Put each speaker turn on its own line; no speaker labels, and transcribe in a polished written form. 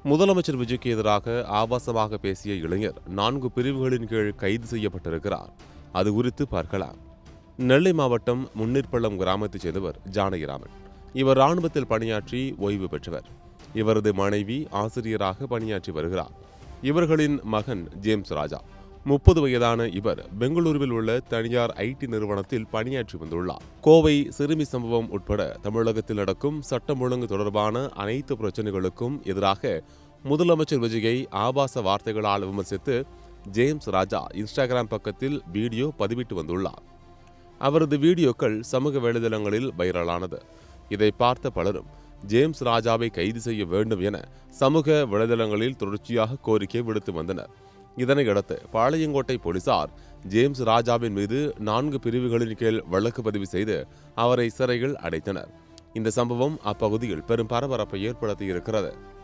முதலமைச்சர் விஜய்க்கு எதிராக ஆபாசமாக பேசிய இளைஞர் 4 பிரிவுகளின் கீழ் கைது செய்யப்பட்டிருக்கிறார். அது குறித்து பார்க்கலாம். நெல்லை மாவட்டம் முன்னீர்பள்ளம் கிராமத்தைச் சேர்ந்தவர் ஜானகிராமன். இவர் ராணுவத்தில் பணியாற்றி ஓய்வு பெற்றவர். இவரது மனைவி ஆசிரியராக பணியாற்றி வருகிறார். இவர்களின் மகன் ஜேம்ஸ் ராஜா. 30 வயதான இவர் பெங்களூருவில் உள்ள தனியார் ஐடி நிறுவனத்தில் பணியாற்றி வந்துள்ளார். கோவை சிறுமி சம்பவம் உட்பட தமிழகத்தில் நடக்கும் சட்டம் ஒழுங்கு தொடர்பான அனைத்து பிரச்சினைகளுக்கும் எதிராக முதலமைச்சர் விஜயை ஆபாச வார்த்தைகளால் விமர்சித்து ஜேம்ஸ் ராஜா இன்ஸ்டாகிராம் பக்கத்தில் வீடியோ பதிவிட்டு வந்துள்ளார். அவரது வீடியோக்கள் சமூக வலைதளங்களில் வைரலானது. இதை பார்த்த பலரும் ஜேம்ஸ் ராஜாவை கைது செய்ய வேண்டும் என சமூக வலைதளங்களில் தொடர்ச்சியாக கோரிக்கை விடுத்து வந்தனர். இதனையடுத்து பாளையங்கோட்டை போலீசார் ஜேம்ஸ் ராஜாவின் மீது 4 பிரிவுகளின் கீழ் வழக்கு பதிவு செய்து அவரை சிறையில் அடைத்தனர். இந்த சம்பவம் அப்பகுதியில் பெரும் பரபரப்பை ஏற்படுத்தியிருக்கிறது.